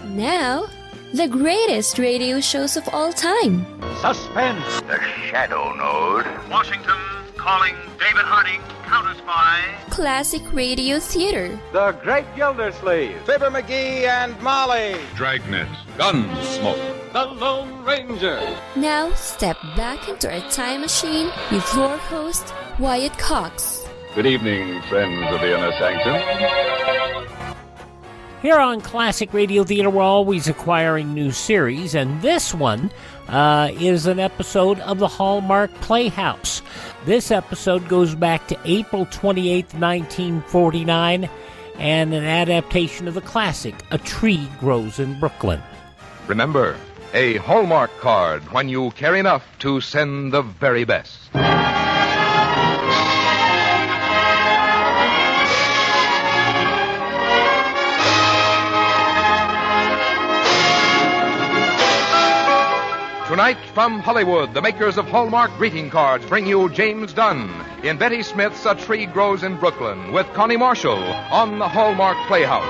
Now, the greatest radio shows of all time. Suspense. The Shadow Node. Washington calling David Harding, counter-spy. Classic radio theater. The Great Gildersleeve. Fibber McGee and Molly. Dragnet. Gunsmoke. The Lone Ranger. Now, step back into our time machine with your host, Wyatt Cox. Good evening, friends of the Inner Sanctum. Here on Classic Radio Theater, we're always acquiring new series, and this one is an episode of the Hallmark Playhouse. This episode goes back to April 28th, 1949, and an adaptation of the classic, A Tree Grows in Brooklyn. Remember, a Hallmark card when you care enough to send the very best. Tonight, from Hollywood, the makers of Hallmark greeting cards bring you James Dunn in Betty Smith's A Tree Grows in Brooklyn with Connie Marshall on the Hallmark Playhouse.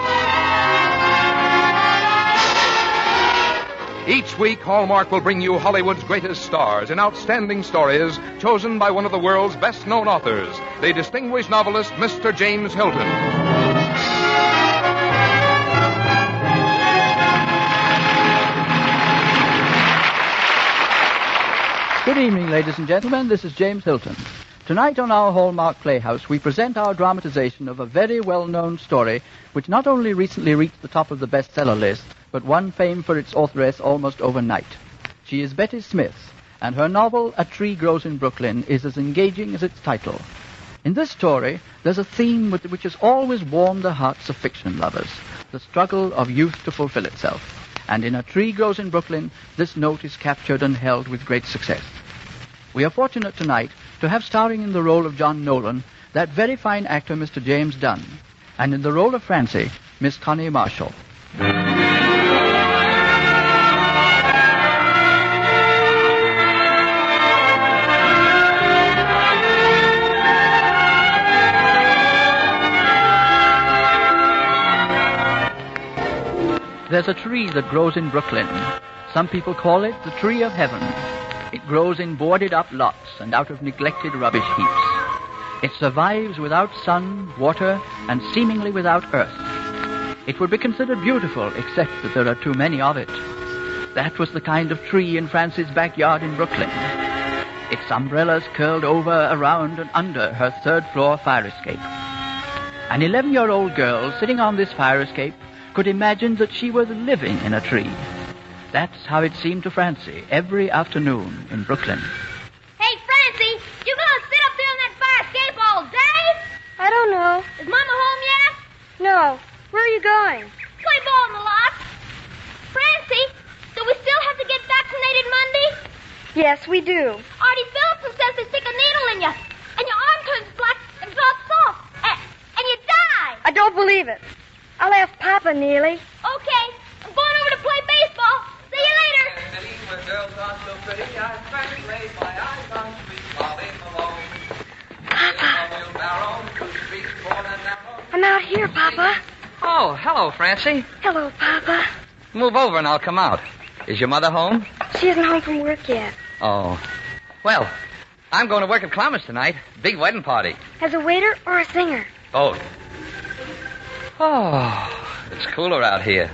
Each week, Hallmark will bring you Hollywood's greatest stars in outstanding stories chosen by one of the world's best-known authors, the distinguished novelist Mr. James Hilton. Good evening, ladies and gentlemen. This is James Hilton. Tonight on our Hallmark Playhouse, we present our dramatization of a very well-known story which not only recently reached the top of the bestseller list, but won fame for its authoress almost overnight. She is Betty Smith, and her novel, A Tree Grows in Brooklyn, is as engaging as its title. In this story, there's a theme which has always warmed the hearts of fiction lovers, the struggle of youth to fulfill itself. And in A Tree Grows in Brooklyn, this note is captured and held with great success. We are fortunate tonight to have starring in the role of John Nolan, that very fine actor, Mr. James Dunn, and in the role of Francie, Miss Connie Marshall. There's a tree that grows in Brooklyn. Some people call it the Tree of Heaven. It grows in boarded-up lots and out of neglected rubbish heaps. It survives without sun, water, and seemingly without earth. It would be considered beautiful, except that there are too many of it. That was the kind of tree in Francie's backyard in Brooklyn. Its umbrellas curled over, around, and under her third-floor fire escape. An 11-year-old girl sitting on this fire escape could imagine that she was living in a tree. That's how it seemed to Francie every afternoon in Brooklyn. Hey, Francie, you gonna sit up there on that fire escape all day? I don't know. Is Mama home yet? No. Where are you going? Play ball in the lot. Francie, do we still have to get vaccinated Monday? Yes, we do. Artie Phillipson says they stick a needle in you, and your arm turns black and drops off, and you die. I don't believe it. I'll ask Papa, Neely. Okay, I'm going over to play baseball. See you later. Papa. I'm out here, Papa. Oh, hello, Francie. Hello, Papa. Move over and I'll come out. Is your mother home? She isn't home from work yet. Oh. Well, I'm going to work at Columbus tonight. Big wedding party. As a waiter or a singer? Both. Oh, it's cooler out here.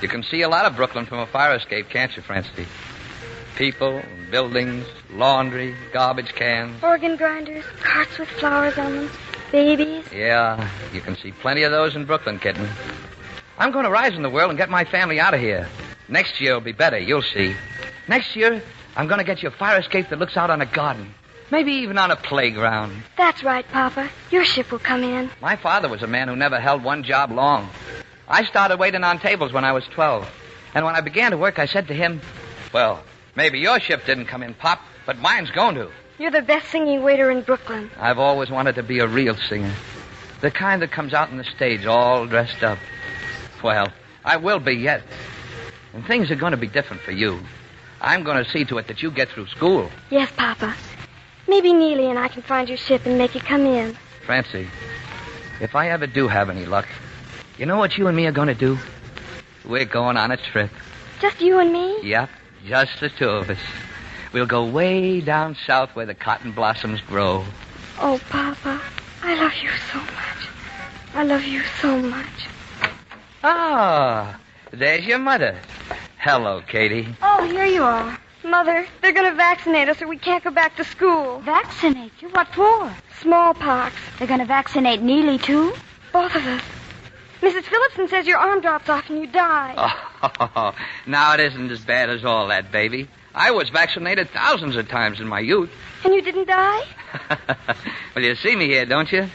You can see a lot of Brooklyn from a fire escape, can't you, Francie? People, buildings, laundry, garbage cans. Organ grinders, carts with flowers on them, babies. Yeah, you can see plenty of those in Brooklyn, kitten. I'm going to rise in the world and get my family out of here. Next year will be better, you'll see. Next year, I'm going to get you a fire escape that looks out on a garden. Maybe even on a playground. That's right, Papa. Your ship will come in. My father was a man who never held one job long. I started waiting on tables when I was 12. And when I began to work, I said to him, well, maybe your ship didn't come in, Pop, but mine's going to. You're the best singing waiter in Brooklyn. I've always wanted to be a real singer. The kind that comes out on the stage all dressed up. Well, I will be yet. And things are going to be different for you. I'm going to see to it that you get through school. Yes, Papa. Maybe Neely and I can find your ship and make you come in. Francie, if I ever do have any luck, you know what you and me are going to do? We're going on a trip. Just you and me? Yep, just the two of us. We'll go way down south where the cotton blossoms grow. Oh, Papa, I love you so much. I love you so much. Ah, there's your mother. Hello, Katie. Oh, here you are. Mother, they're going to vaccinate us or we can't go back to school. Vaccinate you? What for? Smallpox. They're going to vaccinate Neely, too? Both of us. Mrs. Phillipson says your arm drops off and you die. Oh, now it isn't as bad as all that, baby. I was vaccinated thousands of times in my youth. And you didn't die? Well, you see me here, don't you?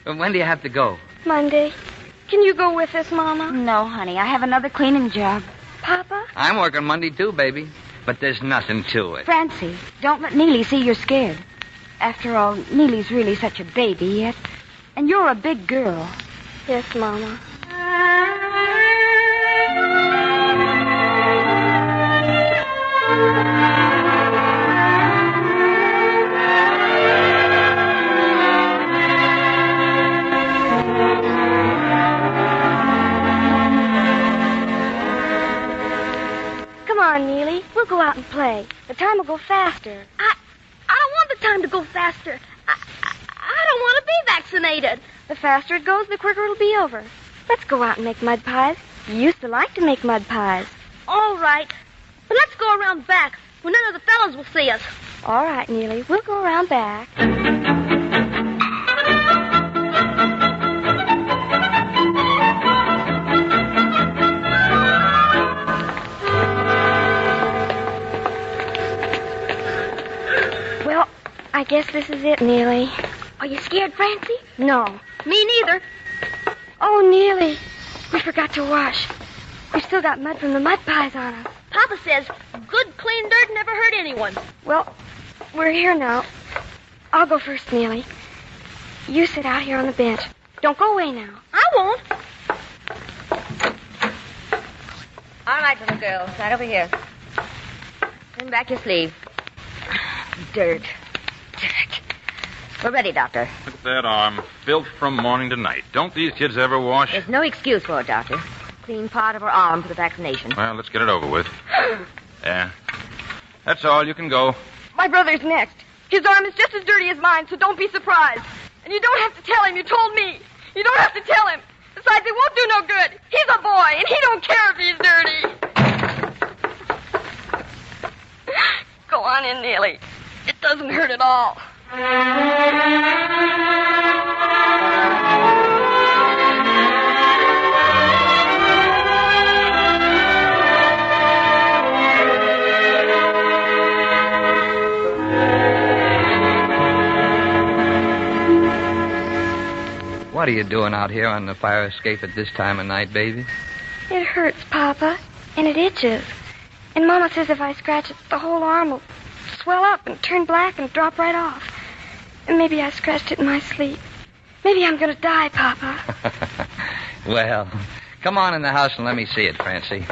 When do you have to go? Monday. Can you go with us, Mama? No, honey. I have another cleaning job. Papa? I'm working Monday, too, baby. But there's nothing to it. Francie, don't let Neely see you're scared. After all, Neely's really such a baby yet. And you're a big girl. Yes, Mama. Come on, Neely. We'll go out and play. The time will go faster. I don't want the time to go faster. I don't want to be vaccinated. The faster it goes, the quicker it'll be over. Let's go out and make mud pies. You used to like to make mud pies. All right. But let's go around back where none of the fellows will see us. All right, Neely. We'll go around back. Well, I guess this is it, Neely. Are you scared, Francie? No. Me neither. Oh, Neely. We forgot to wash. We've still got mud from the mud pies on us. Papa says good, clean dirt never hurt anyone. Well, we're here now. I'll go first, Neely. You sit out here on the bench. Don't go away now. I won't. All right, little girl. Right over here. Turn back your sleeve. Dirt. We're ready, Doctor. Look at that arm. Filth from morning to night. Don't these kids ever wash? There's no excuse for it, Doctor. Clean part of her arm for the vaccination. Well, let's get it over with. Yeah. That's all. You can go. My brother's next. His arm is just as dirty as mine, so don't be surprised. And you don't have to tell him. You told me. You don't have to tell him. Besides, it won't do no good. He's a boy, and he don't care if he's dirty. Go on in, Neely. It doesn't hurt at all. What are you doing out here on the fire escape at this time of night, baby? It hurts, Papa, and it itches. And Mama says if I scratch it, the whole arm will swell up and turn black and drop right off. And maybe I scratched it in my sleep. Maybe I'm going to die, Papa. Well, come on in the house and let me see it, Francie.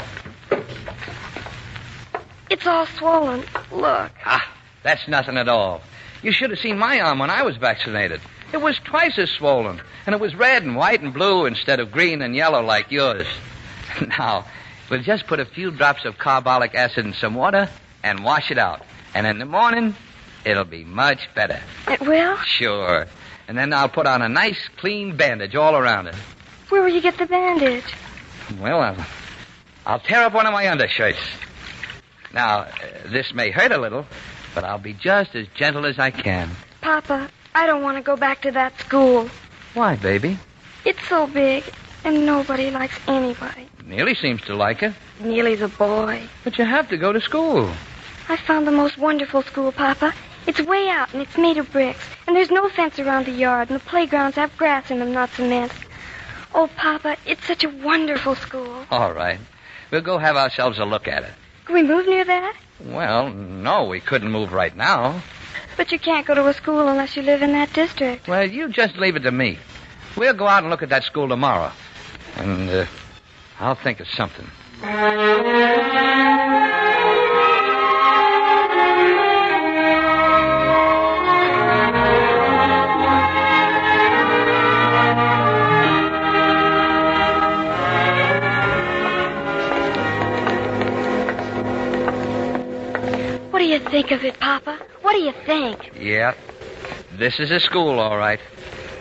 It's all swollen. Look. Ah, that's nothing at all. You should have seen my arm when I was vaccinated. It was twice as swollen, and it was red and white and blue instead of green and yellow like yours. Now, we'll just put a few drops of carbolic acid in some water and wash it out. And in the morning, it'll be much better. It will? Sure. And then I'll put on a nice, clean bandage all around it. Where will you get the bandage? Well, I'll tear up one of my undershirts. Now, this may hurt a little, but I'll be just as gentle as I can. Papa, I don't want to go back to that school. Why, baby? It's so big, and nobody likes anybody. Neely seems to like it. Neely's a boy. But you have to go to school. I found the most wonderful school, Papa. It's way out, and it's made of bricks. And there's no fence around the yard, and the playgrounds have grass in them, not cement. Oh, Papa, it's such a wonderful school. All right. We'll go have ourselves a look at it. Can we move near that? Well, no, we couldn't move right now. But you can't go to a school unless you live in that district. Well, you just leave it to me. We'll go out and look at that school tomorrow. And I'll think of something. you think of it, Papa? What do you think? Yeah. This is a school, all right.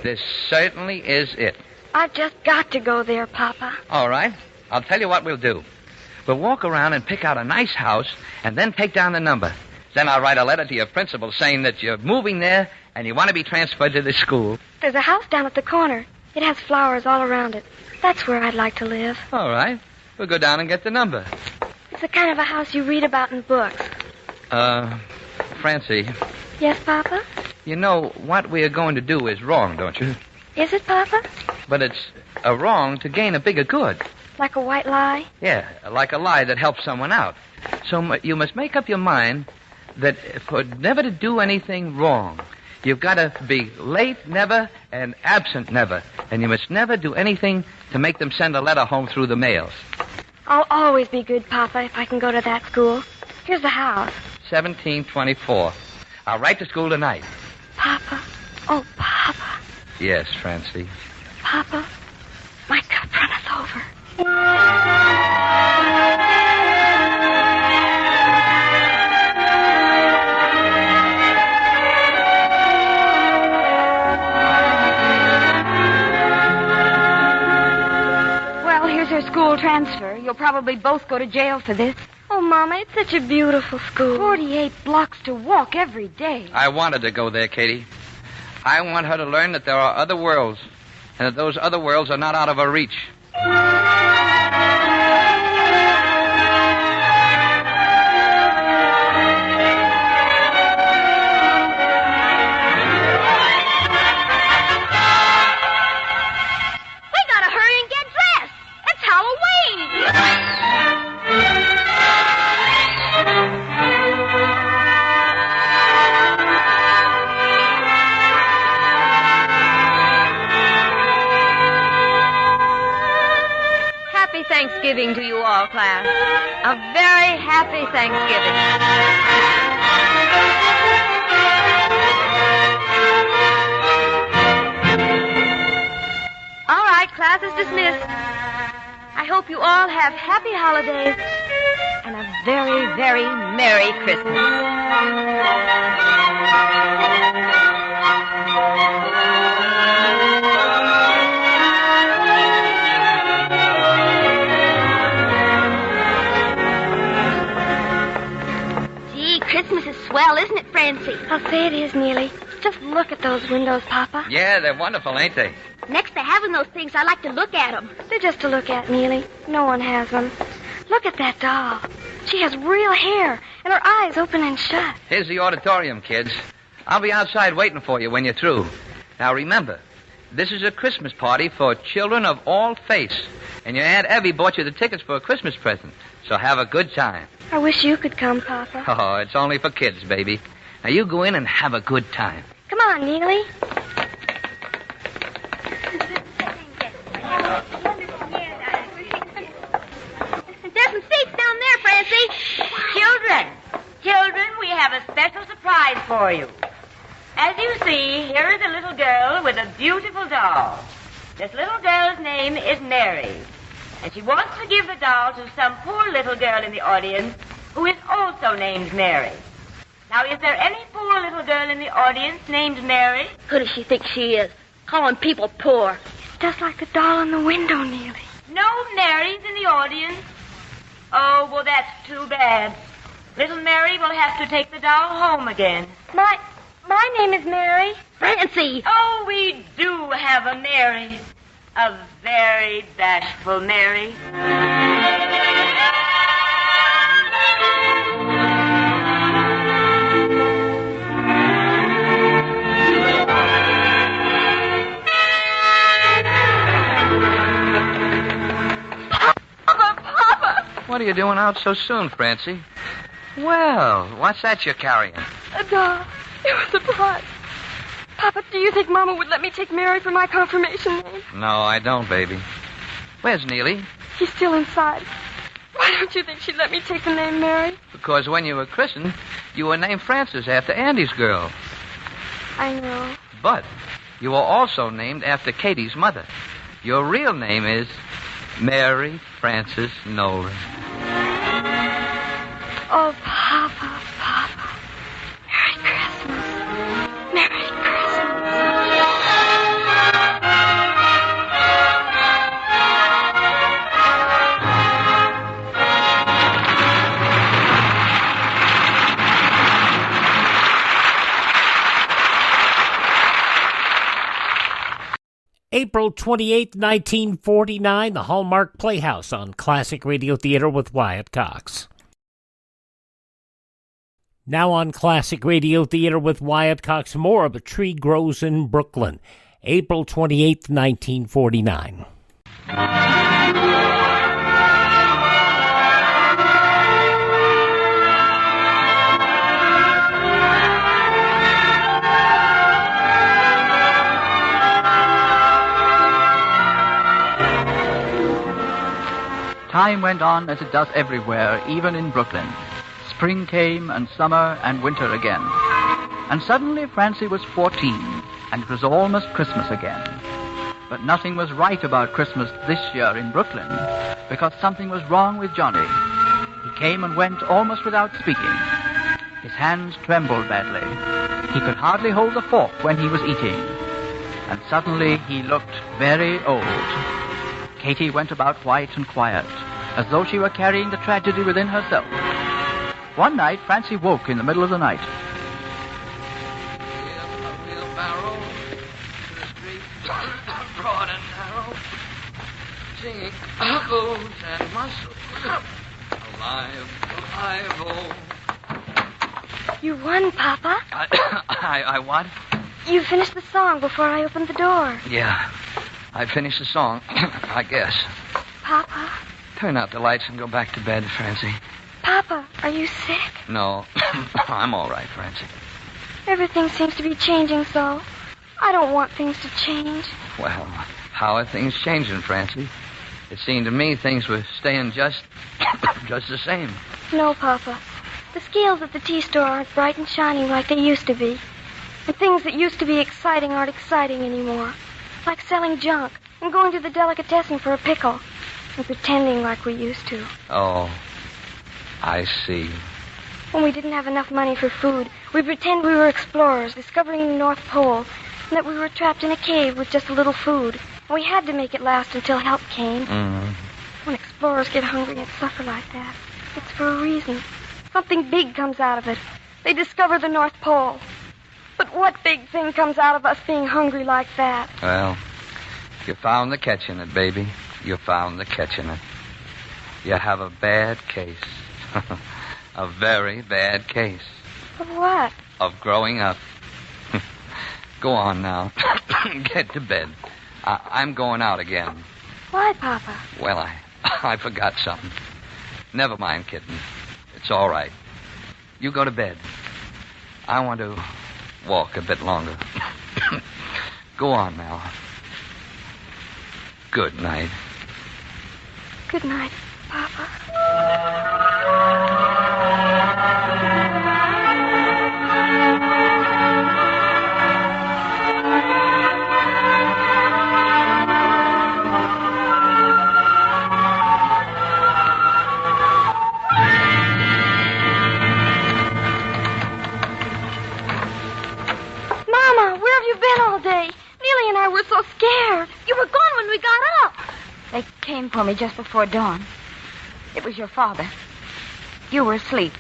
This certainly is it. I've just got to go there, Papa. All right. I'll tell you what we'll do. We'll walk around and pick out a nice house and then take down the number. Then I'll write a letter to your principal saying that you're moving there and you want to be transferred to this school. There's a house down at the corner. It has flowers all around it. That's where I'd like to live. All right. We'll go down and get the number. It's the kind of a house you read about in books. Francie. Yes, Papa? You know, what we are going to do is wrong, don't you? Is it, Papa? But it's a wrong to gain a bigger good. Like a white lie? Yeah, like a lie that helps someone out. So you must make up your mind that for never to do anything wrong. You've got to be late never and absent never. And you must never do anything to make them send a letter home through the mails. I'll always be good, Papa, if I can go to that school. Here's the house. 1724. I'll write to school tonight. Papa. Oh, Papa. Yes, Francie. Papa, my cup runneth over. Well, here's her school transfer. You'll probably both go to jail for this. Oh, Mama, it's such a beautiful school. 48 blocks to walk every day. I wanted to go there, Katie. I want her to learn that there are other worlds, and that those other worlds are not out of her reach. We gotta hurry and get dressed. It's Halloween. Happy Thanksgiving to you all, class. A very happy Thanksgiving. All right, class is dismissed. I hope you all have happy holidays and a very, very Merry Christmas. Gee, Christmas is swell, isn't it, Francie? I'll say it is, Neely. Just look at those windows, Papa. Yeah, they're wonderful, ain't they? Next to having those things, I like to look at them. They're just to look at, Neely. No one has them. Look at that doll. She has real hair, and her eyes open and shut. Here's the auditorium, kids. I'll be outside waiting for you when you're through. Now, remember, this is a Christmas party for children of all faiths. And your Aunt Evie bought you the tickets for a Christmas present. So have a good time. I wish you could come, Papa. Oh, it's only for kids, baby. Now, you go in and have a good time. Come on, Neely. There's some seats down there, Francie. Children, we have a special surprise for you. As you see, here is a little girl with a beautiful doll. This little girl's name is Mary. And she wants to give the doll to some poor little girl in the audience who is also named Mary. Now, is there any poor little girl in the audience named Mary? Who does she think she is? Calling people poor. It's just like the doll on the window, Neely. No Marys in the audience? Oh, well, that's too bad. Little Mary will have to take the doll home again. My name is Mary. Francie! Oh, we do have a Mary. A very bashful Mary. What are you doing out so soon, Francie? Well, what's that you're carrying? A doll. It was a surprise. Papa, do you think Mama would let me take Mary for my confirmation name? No, I don't, baby. Where's Neely? He's still inside. Why don't you think she'd let me take the name Mary? Because when you were christened, you were named Frances after Andy's girl. I know. But you were also named after Katie's mother. Your real name is Mary Frances Nolan. Oh, Papa, Papa. April 28, 1949, the Hallmark Playhouse on Classic Radio Theater with Wyatt Cox. Now on Classic Radio Theater with Wyatt Cox, more of A Tree Grows in Brooklyn, April 28, 1949. Time went on as it does everywhere, even in Brooklyn. Spring came, and summer, and winter again. And suddenly Francie was 14, and it was almost Christmas again. But nothing was right about Christmas this year in Brooklyn, because something was wrong with Johnny. He came and went almost without speaking. His hands trembled badly. He could hardly hold the fork when he was eating. And suddenly he looked very old. Katie went about white and quiet, as though she were carrying the tragedy within herself. One night, Francie woke in the middle of the night. A wheelbarrow to the street, broad and narrow, singing bones and muscle. Alive, alive, oh. You won, Papa. I what? You finished the song before I opened the door. Yeah, I finished the song, I guess. Papa? Turn out the lights and go back to bed, Francie. Papa, are you sick? No, I'm all right, Francie. Everything seems to be changing so. I don't want things to change. Well, how are things changing, Francie? It seemed to me things were staying just the same. No, Papa. The scales at the tea store aren't bright and shining like they used to be. And things that used to be exciting aren't exciting anymore. Like selling junk and going to the delicatessen for a pickle and pretending like we used to. Oh, I see. When we didn't have enough money for food, we'd pretend we were explorers discovering the North Pole and that we were trapped in a cave with just a little food. And we had to make it last until help came. Mm-hmm. When explorers get hungry and suffer like that, it's for a reason. Something big comes out of it. They discover the North Pole. But what big thing comes out of us being hungry like that? Well, you found the catch in it, baby. You found the catch in it. You have a bad case. A very bad case. Of what? Of growing up. Go on now. Get to bed. I'm going out again. Why, Papa? Well, I forgot something. Never mind, kitten. It's all right. You go to bed. I want to walk a bit longer. Go on now. Good night. Good night, Papa. Mama, where have you been all day? Neely and I were so scared. You were gone when we got up. They came for me just before dawn. It was your father. You were asleep.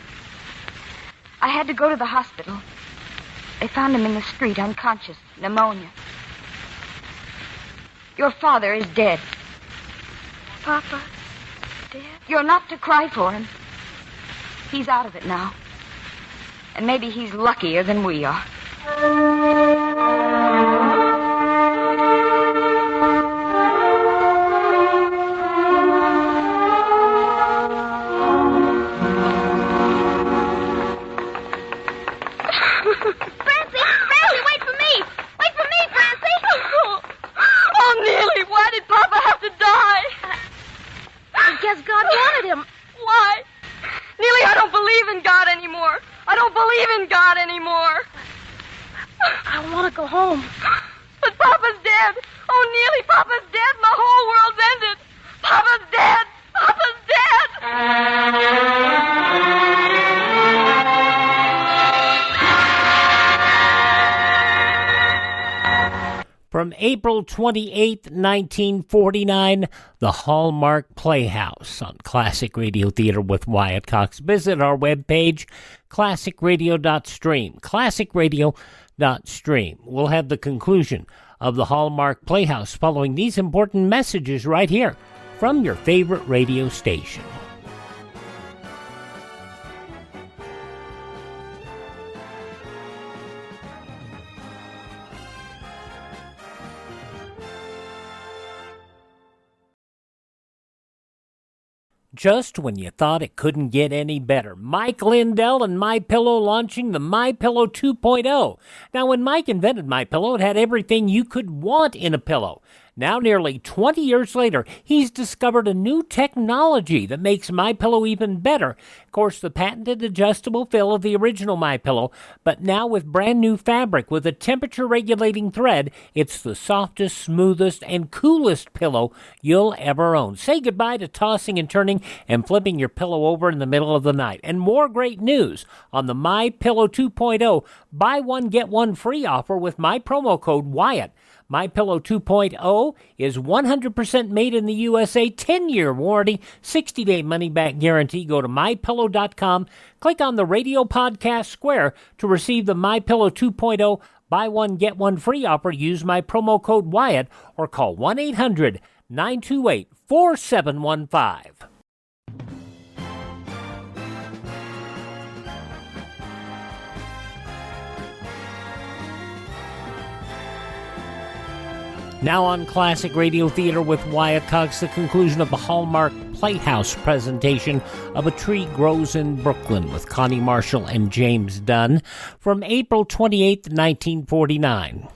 I had to go to the hospital. They found him in the street, unconscious, pneumonia. Your father is dead. Papa, dead? You're not to cry for him. He's out of it now. And maybe he's luckier than we are. From April 28, 1949, the Hallmark Playhouse on Classic Radio Theater with Wyatt Cox. Visit our webpage, classicradio.stream. Classicradio.stream. We'll have the conclusion of the Hallmark Playhouse following these important messages right here from your favorite radio station. Just when you thought it couldn't get any better, Mike Lindell and MyPillow launching the MyPillow 2.0. Now, when Mike invented MyPillow, it had everything you could want in a pillow. Now, nearly 20 years later, he's discovered a new technology that makes MyPillow even better. Of course, the patented adjustable fill of the original MyPillow, but now with brand new fabric with a temperature-regulating thread, it's the softest, smoothest, and coolest pillow you'll ever own. Say goodbye to tossing and turning and flipping your pillow over in the middle of the night. And more great news on the MyPillow 2.0 buy one, get one free offer with my promo code Wyatt. MyPillow 2.0 is 100% made in the USA, 10-year warranty, 60-day money-back guarantee. Go to MyPillow.com, click on the radio podcast square to receive the MyPillow 2.0 buy one, get one free offer. Use my promo code Wyatt or call 1-800-928-4715. Now on Classic Radio Theater with Wyatt Cox, the conclusion of the Hallmark Playhouse presentation of A Tree Grows in Brooklyn with Connie Marshall and James Dunn from April 28, 1949.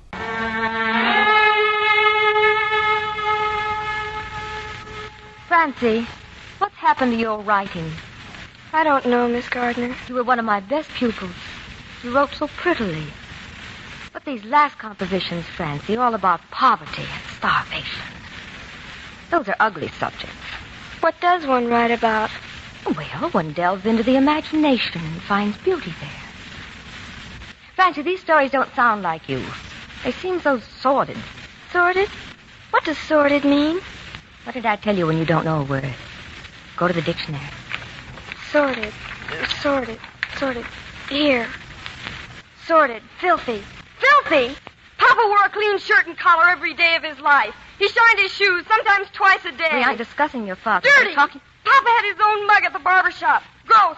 Francie, what's happened to your writing? I don't know, Miss Gardner. You were one of my best pupils. You wrote so prettily. But these last compositions, Francie, all about poverty and starvation. Those are ugly subjects. What does one write about? Well, one delves into the imagination and finds beauty there. Francie, these stories don't sound like you. They seem so sordid. Sordid? What does sordid mean? What did I tell you when you don't know a word? Go to the dictionary. Sordid. Here. Sordid. Filthy. Filthy! Papa wore a clean shirt and collar every day of his life. He shined his shoes sometimes twice a day. We aren't discussing your father. Dirty! Papa had his own mug at the barber shop. Gross.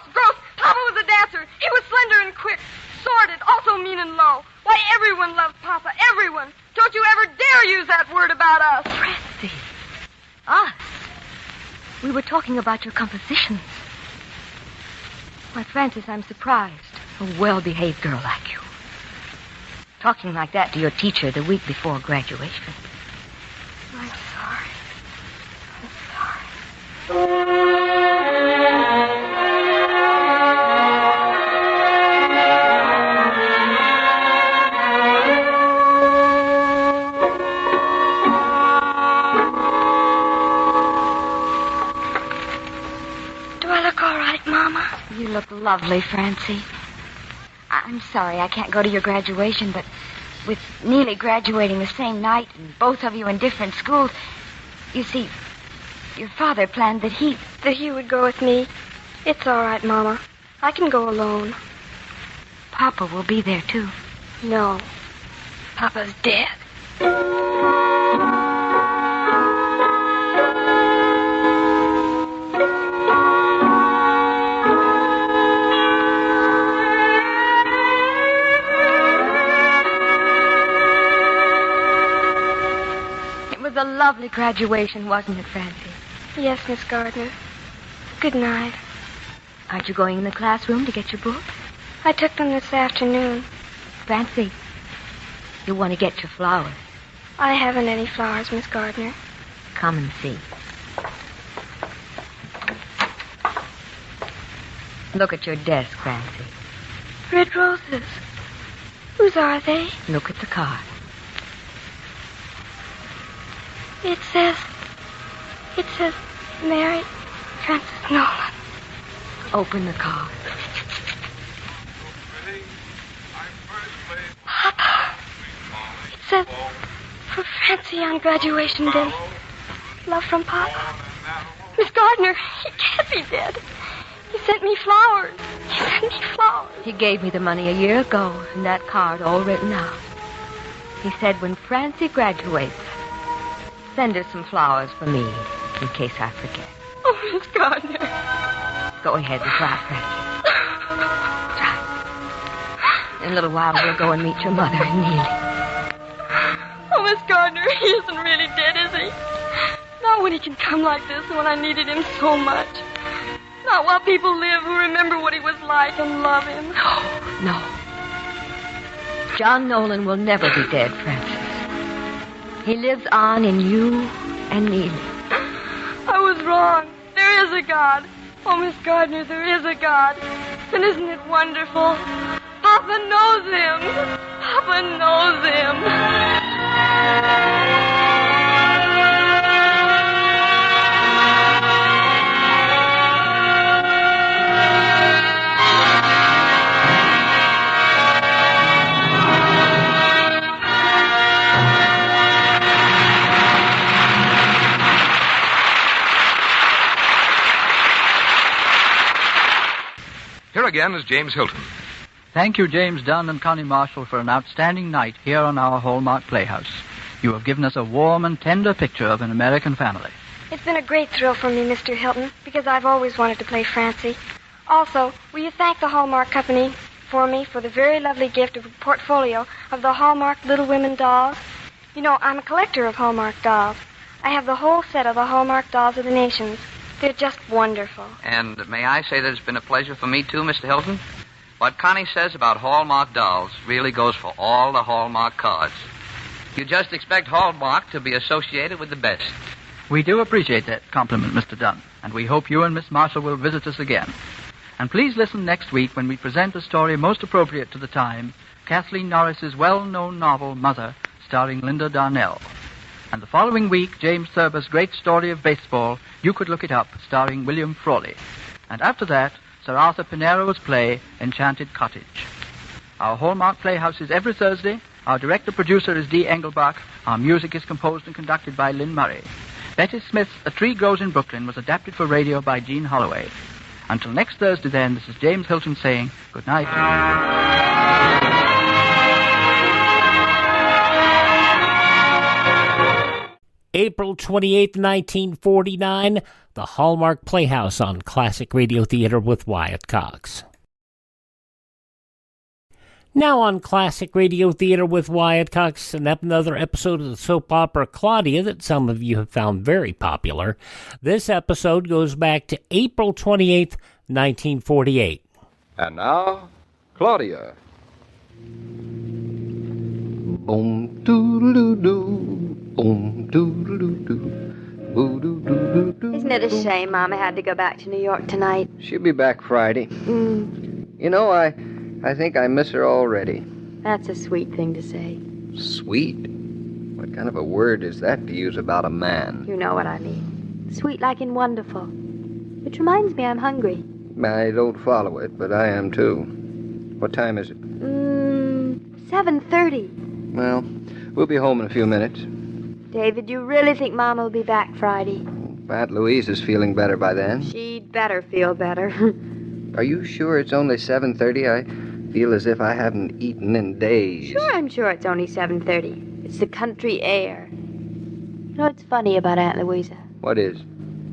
Papa was a dancer. He was slender and quick. Sordid, also mean and low. Why, everyone loved Papa. Everyone. Don't you ever dare use that word about us. Francie. Us? We were talking about your compositions. Why, Francis, I'm surprised. A well-behaved girl like you. Talking like that to your teacher the week before graduation. I'm sorry. Do I look all right, Mama? You look lovely, Francie. I'm sorry I can't go to your graduation, but with Neely graduating the same night and both of you in different schools, you see, your father planned that he would go with me. It's all right, Mama. I can go alone. Papa will be there, too. No. Papa's dead. A lovely graduation, wasn't it, Francie? Yes, Miss Gardner. Good night. Aren't you going in the classroom to get your books? I took them this afternoon. Francie, you want to get your flowers. I haven't any flowers, Miss Gardner. Come and see. Look at your desk, Francie. Red roses. Whose are they? Look at the card. It says, Mary Frances Nolan. Open the card. Papa. It says, for Francie on graduation day. Love from Papa. Miss Gardner, he can't be dead. He sent me flowers. He gave me the money a year ago, and that card all written out. He said when Francie graduates, send her some flowers for me, in case I forget. Oh, Miss Gardner. Go ahead and try, Francie. Try. In a little while, we'll go and meet your mother and Neely. Oh, Miss Gardner, he isn't really dead, is he? Not when he can come like this when I needed him so much. Not while people live who remember what he was like and love him. No. John Nolan will never be dead, Francis. He lives on in you and Neely. I was wrong. There is a God. Oh, Miss Gardner, there is a God. And isn't it wonderful? Papa knows him. Papa knows him. Here again is James Hilton. Thank you, James Dunn and Connie Marshall, for an outstanding night here on our Hallmark Playhouse. You have given us a warm and tender picture of an American family. It's been a great thrill for me, Mr. Hilton, because I've always wanted to play Francie. Also, will you thank the Hallmark Company for me for the very lovely gift of a portfolio of the Hallmark Little Women dolls? You know, I'm a collector of Hallmark dolls. I have the whole set of the Hallmark dolls of the nations. They're just wonderful. And may I say that it's been a pleasure for me, too, Mr. Hilton? What Connie says about Hallmark dolls really goes for all the Hallmark cards. You just expect Hallmark to be associated with the best. We do appreciate that compliment, Mr. Dunn, and we hope you and Miss Marshall will visit us again. And please listen next week when we present a story most appropriate to the time, Kathleen Norris's well-known novel, Mother, starring Linda Darnell. And the following week, James Thurber's great story of baseball, You Could Look It Up, starring William Frawley. And after that, Sir Arthur Pinero's play, Enchanted Cottage. Our Hallmark Playhouse is every Thursday. Our director-producer is Dee Engelbach. Our music is composed and conducted by Lynn Murray. Betty Smith's A Tree Grows in Brooklyn was adapted for radio by Gene Holloway. Until next Thursday, then, this is James Hilton saying good night. April 28th, 1949, the Hallmark Playhouse on Classic Radio Theater with Wyatt Cox. Now on Classic Radio Theater with Wyatt Cox, another episode of the soap opera Claudia that some of you have found very popular. This episode goes back to April 28th, 1948. And now, Claudia. Boom doodle-doo-doo. Boom doodle-doo-doo. Boo-doo-doo-doo-doo. Isn't it a shame Mama had to go back to New York tonight? She'll be back Friday. You know, I think I miss her already. That's a sweet thing to say. Sweet? What kind of a word is that to use about a man? You know what I mean. Sweet like in wonderful. Which reminds me I'm hungry. I don't follow it, but I am too. What time is it? 7:30. Well, we'll be home in a few minutes. David, you really think Mama will be back Friday? Aunt Louise is feeling better by then. She'd better feel better. Are you sure it's only 7:30? I feel as if I haven't eaten in days. Sure, I'm sure it's only 7:30. It's the country air. You know what's funny about Aunt Louisa? What is?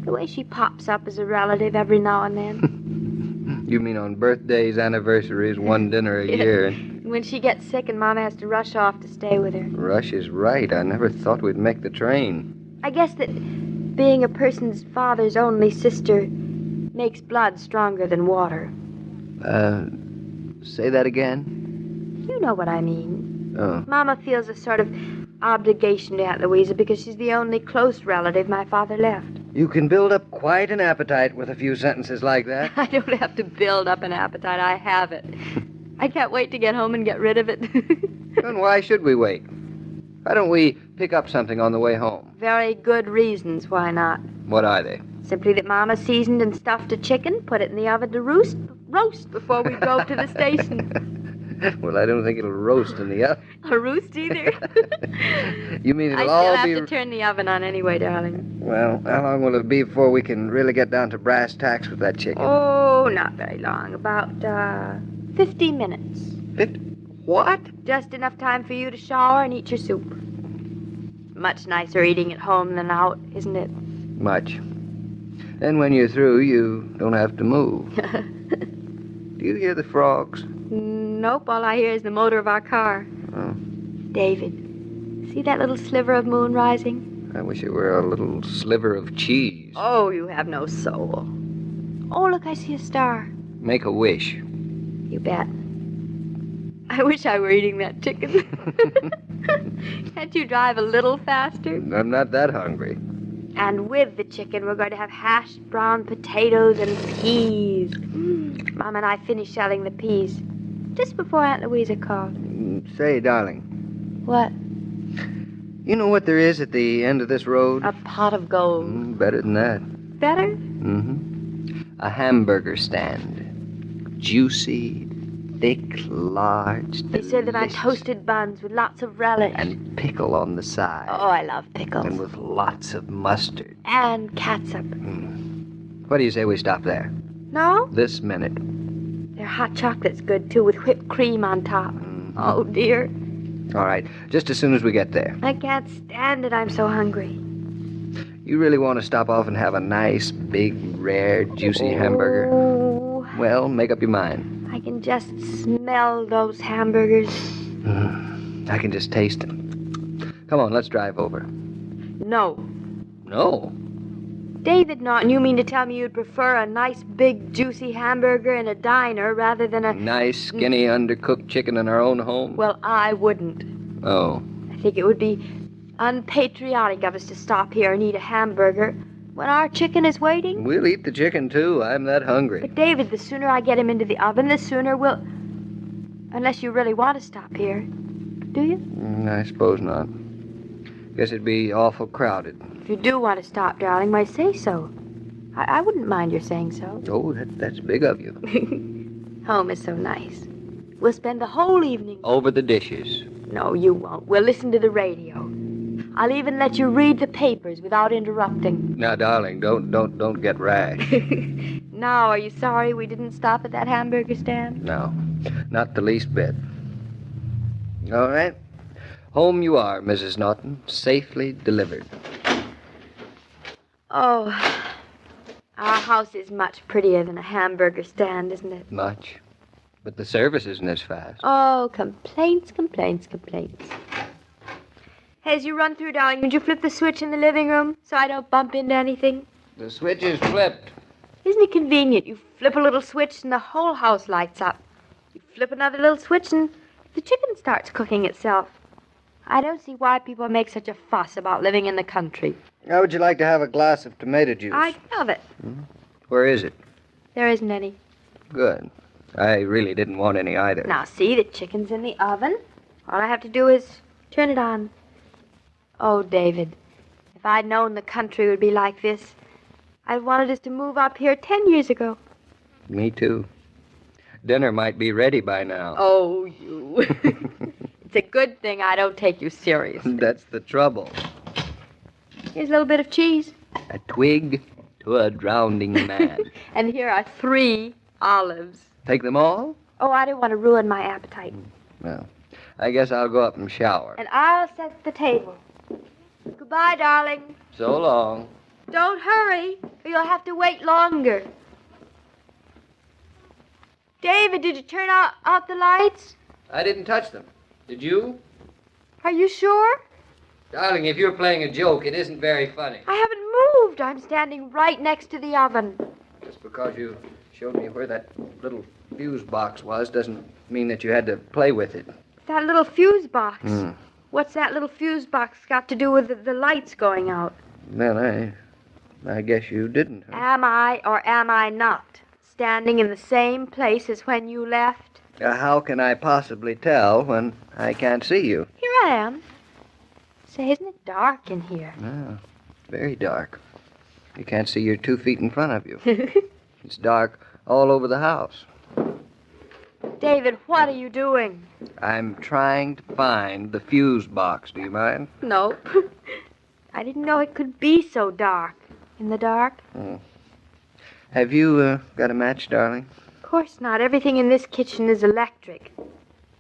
The way she pops up as a relative every now and then. You mean on birthdays, anniversaries, one dinner a year? When she gets sick and Mama has to rush off to stay with her. Rush is right. I never thought we'd make the train. I guess that being a person's father's only sister makes blood stronger than water. Say that again? You know what I mean. Oh. Mama feels a sort of obligation to Aunt Louisa because she's the only close relative my father left. You can build up quite an appetite with a few sentences like that. I don't have to build up an appetite. I have it. I can't wait to get home and get rid of it. Then why should we wait? Why don't we pick up something on the way home? Very good reasons why not. What are they? Simply that Mama seasoned and stuffed a chicken, put it in the oven to roast before we drove to the station. Well, I don't think it'll roast in the oven. A roost either. You mean it'll I all still be... have to turn the oven on anyway, darling. Well, how long will it be before we can really get down to brass tacks with that chicken? Oh, not very long. About, 50 minutes. What? Just enough time for you to shower and eat your soup. Much nicer eating at home than out, isn't it? Much. And when you're through, you don't have to move. Do you hear the frogs? Nope, all I hear is the motor of our car. Oh, David, see that little sliver of moon rising? I wish it were a little sliver of cheese. Oh, you have no soul. Oh, look, I see a star. Make a wish. You bet. I wish I were eating that chicken. Can't you drive a little faster? I'm not that hungry. And with the chicken, we're going to have hashed brown potatoes and peas. Mom and I finished shelling the peas just before Aunt Louisa called. Say, darling. What? You know what there is at the end of this road? A pot of gold. Better than that. Better? Mm-hmm. A hamburger stand. Juicy, thick, large, They serve them on toasted buns with lots of relish. And pickle on the side. Oh, I love pickles. And with lots of mustard. And catsup. What do you say we stop there? No? This minute. Their hot chocolate's good, too, with whipped cream on top. Oh, dear. All right, just as soon as we get there. I can't stand it. I'm so hungry. You really want to stop off and have a nice, big, rare, juicy hamburger? Well, make up your mind. I can just smell those hamburgers. I can just taste them. Come on, let's drive over. No. No? David Norton, you mean to tell me you'd prefer a nice, big, juicy hamburger in a diner rather than a... Nice, skinny, undercooked chicken in our own home? Well, I wouldn't. Oh. I think it would be unpatriotic of us to stop here and eat a hamburger when our chicken is waiting. We'll eat the chicken, too. I'm that hungry. But, David, the sooner I get him into the oven, the sooner we'll... Unless you really want to stop here. Do you? I suppose not. Guess it'd be awful crowded. If you do want to stop, darling, why say so. I wouldn't mind your saying so. Oh, that's big of you. Home is so nice. We'll spend the whole evening... Over the dishes. No, you won't. We'll listen to the radio. I'll even let you read the papers without interrupting. Now, darling, don't get rash. Now, are you sorry we didn't stop at that hamburger stand? No, not the least bit. All right. Home you are, Mrs. Norton, safely delivered. Oh, our house is much prettier than a hamburger stand, isn't it? Much. But the service isn't as fast. Oh, complaints, complaints, complaints. Hey, as you run through, darling, would you flip the switch in the living room so I don't bump into anything? The switch is flipped. Isn't it convenient? You flip a little switch and the whole house lights up. You flip another little switch and the chicken starts cooking itself. I don't see why people make such a fuss about living in the country. How would you like to have a glass of tomato juice? I'd love it. Where is it? There isn't any. Good. I really didn't want any either. Now, see, the chicken's in the oven. All I have to do is turn it on. Oh, David, if I'd known the country would be like this, I'd wanted us to move up here 10 years ago. Me too. Dinner might be ready by now. Oh, you. It's a good thing I don't take you seriously. That's the trouble. Here's a little bit of cheese. A twig to a drowning man. And here are 3 olives. Take them all? Oh, I don't want to ruin my appetite. Well, I guess I'll go up and shower. And I'll set the table. Goodbye, darling. So long. Don't hurry, or you'll have to wait longer. David, did you turn out the lights? I didn't touch them. Did you? Are you sure? Darling, if you're playing a joke, it isn't very funny. I haven't moved. I'm standing right next to the oven. Just because you showed me where that little fuse box was doesn't mean that you had to play with it. That little fuse box? What's that little fuse box got to do with the lights going out? Well, I guess you didn't. Huh? Am I or am I not standing in the same place as when you left? How can I possibly tell when I can't see you? Here I am. Say, isn't it dark in here? No, very dark. You can't see your 2 feet in front of you. It's dark all over the house. David, what are you doing? I'm trying to find the fuse box. Do you mind? Nope. I didn't know it could be so dark. In the dark? Have you got a match, darling? Of course not. Everything in this kitchen is electric.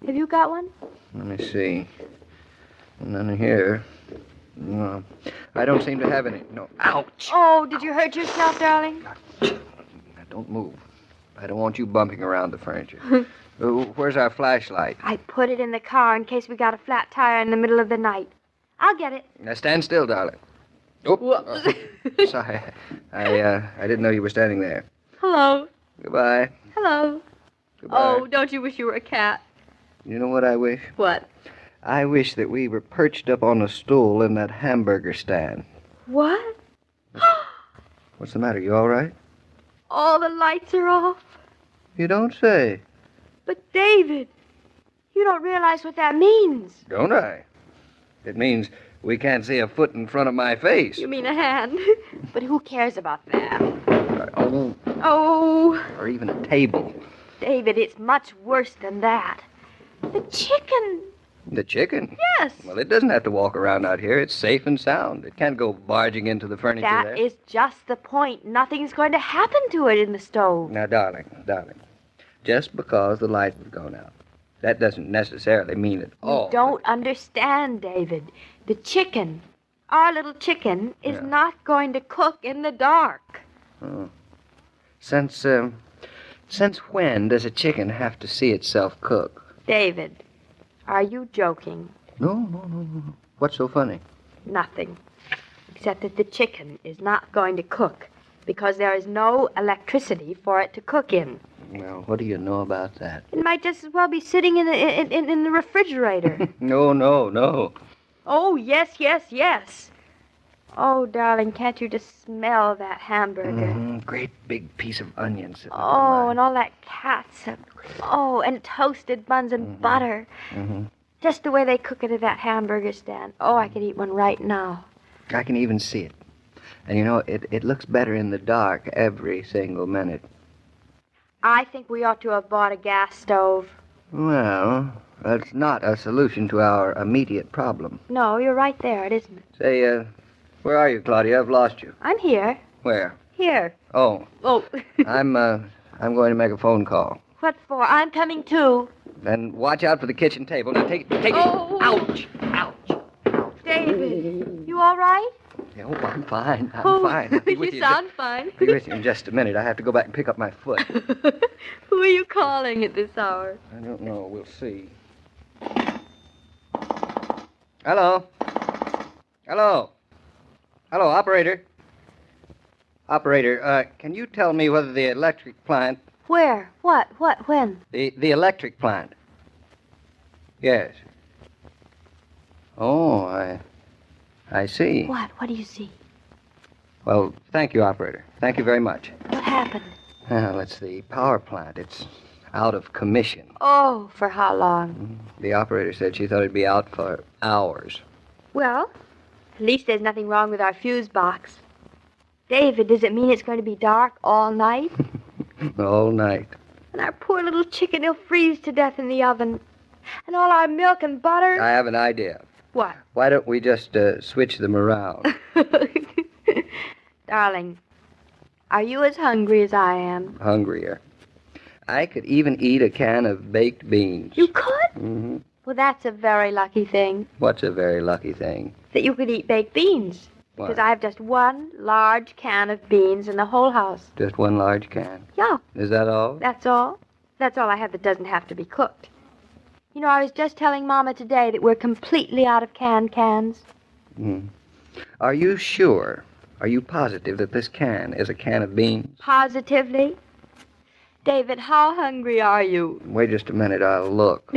Have you got one? Let me see. None here. No. I don't seem to have any. No. Ouch! Oh, did you hurt yourself, darling? Now, don't move. I don't want you bumping around the furniture. Where's our flashlight? I put it in the car in case we got a flat tire in the middle of the night. I'll get it. Now, stand still, darling. Sorry. I didn't know you were standing there. Hello. Goodbye. Hello. Goodbye. Oh, don't you wish you were a cat? You know what I wish? What? I wish that we were perched up on a stool in that hamburger stand. What? What's the matter? You all right? All the lights are off. You don't say. But, David, you don't realize what that means. Don't I? It means we can't see a foot in front of my face. You mean a hand. But who cares about that? Oh. Oh. Or even a table. David, it's much worse than that. The chicken. The chicken? Yes. Well, it doesn't have to walk around out here. It's safe and sound. It can't go barging into the furniture That there. is just the point. Nothing's going to happen to it in the stove. Now, darling, just because the lights have gone out, that doesn't necessarily mean at all. You don't understand, David. The chicken, our little chicken, is not going to cook in the dark. Oh. Since when does a chicken have to see itself cook? David, are you joking? No. What's so funny? Nothing. Except that the chicken is not going to cook because there is no electricity for it to cook in. Well, what do you know about that? It might just as well be sitting in the refrigerator. No. Oh, yes. Oh, darling, can't you just smell that hamburger? Great big piece of onion sitting Oh, and all that catsup. Oh, and toasted buns and butter. Just the way they cook it at that hamburger stand. Oh, I could eat one right now. I can even see it. And you know, it looks better in the dark every single minute. I think we ought to have bought a gas stove. Well, that's not a solution to our immediate problem. No, you're right there. It isn't. Say, where are you, Claudia? I've lost you. I'm here. Where? Here. Oh. Oh. I'm going to make a phone call. What for? I'm coming too. Then watch out for the kitchen table. Now take it. Ouch. David, you all right? Oh, I'm fine. I'm fine. I'll be with You sound fine. I'll be with you in just a minute. I have to go back and pick up my foot. Who are you calling at this hour? I don't know. We'll see. Hello, operator. Operator, can you tell me whether the electric plant... Where? What? When? The electric plant. Yes. Oh, I see. What? What do you see? Well, thank you, operator. Thank you very much. What happened? Well, it's the power plant. It's out of commission. Oh, for how long? The operator said she thought it'd be out for hours. Well, at least there's nothing wrong with our fuse box. David, does it mean it's going to be dark all night? All night. And our poor little chicken, he'll freeze to death in the oven. And all our milk and butter. I have an idea. What? Why don't we just switch them around? Darling, are you as hungry as I am? Hungrier. I could even eat a can of baked beans. You could? Mm-hmm. Well, that's a very lucky thing. What's a very lucky thing? That you could eat baked beans. Why? Because I have just one large can of beans in the whole house. Just one large can? Yeah. Is that all? That's all. That's all I have that doesn't have to be cooked. You know, I was just telling Mama today that we're completely out of cans. Are you sure? Are you positive that this can is a can of beans? Positively. David, how hungry are you? Wait just a minute, I'll look.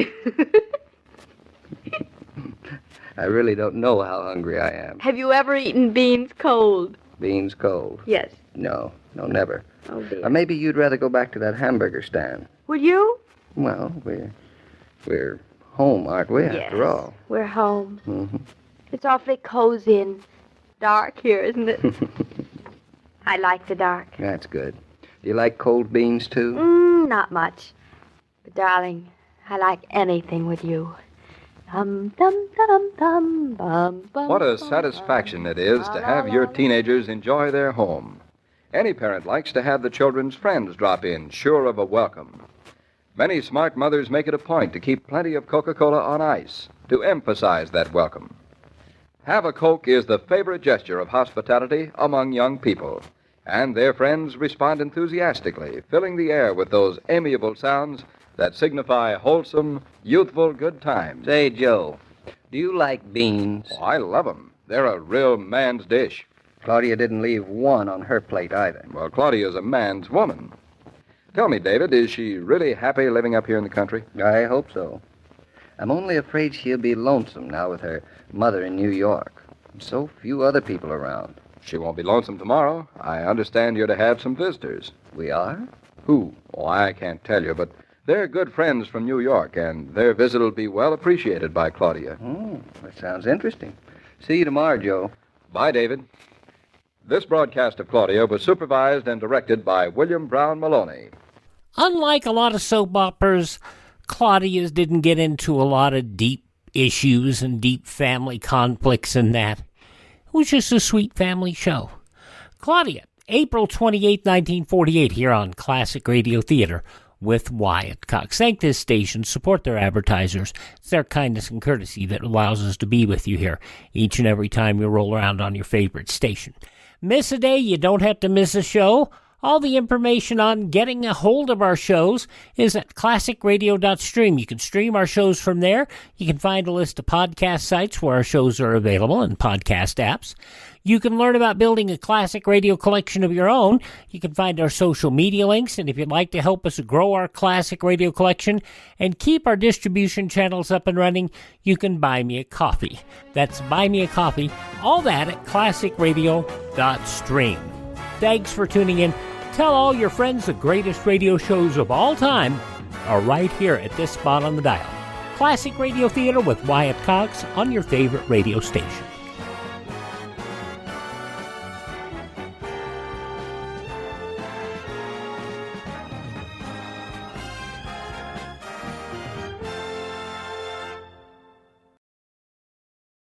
I really don't know how hungry I am. Have you ever eaten beans cold? Beans cold? Yes. No, never. Oh, dear. Or maybe you'd rather go back to that hamburger stand. Would you? Well, we're home, aren't we, Yes, after all? We're home. Mm-hmm. It's awfully cozy and dark here, isn't it? I like the dark. That's good. Do you like cold beans, too? Not much. But, darling, I like anything with you. Dum, dum, dum, dum, bum, bum, What a satisfaction it is to have your teenagers enjoy their home. Any parent likes to have the children's friends drop in, sure of a welcome. Many smart mothers make it a point to keep plenty of Coca-Cola on ice to emphasize that welcome. Have a Coke is the favorite gesture of hospitality among young people, and their friends respond enthusiastically, filling the air with those amiable sounds that signify wholesome, youthful good times. Say, Joe, do you like beans? Oh, I love 'em. They're a real man's dish. Claudia didn't leave one on her plate either. Well, Claudia's a man's woman. Tell me, David, is she really happy living up here in the country? I hope so. I'm only afraid she'll be lonesome now with her mother in New York. So few other people around. She won't be lonesome tomorrow. I understand you're to have some visitors. We are? Who? Oh, I can't tell you, but they're good friends from New York, and their visit will be well appreciated by Claudia. Oh, that sounds interesting. See you tomorrow, Joe. Bye, David. This broadcast of Claudia was supervised and directed by William Brown Maloney. Unlike a lot of soap operas, Claudia's didn't get into a lot of deep issues and deep family conflicts and that. It was just a sweet family show. Claudia, April 28, 1948, here on Classic Radio Theater with Wyatt Cox. Thank this station, support their advertisers. It's their kindness and courtesy that allows us to be with you here each and every time you roll around on your favorite station. Miss a day, you don't have to miss a show. All the information on getting a hold of our shows is at classicradio.stream. You can stream our shows from there. You can find a list of podcast sites where our shows are available and podcast apps. You can learn about building a classic radio collection of your own. You can find our social media links, and if you'd like to help us grow our classic radio collection and keep our distribution channels up and running, you can buy me a coffee. That's buy me a coffee. All that at classicradio.stream. Thanks for tuning in. Tell all your friends the greatest radio shows of all time are right here at this spot on the dial. Classic Radio Theater with Wyatt Cox on your favorite radio station.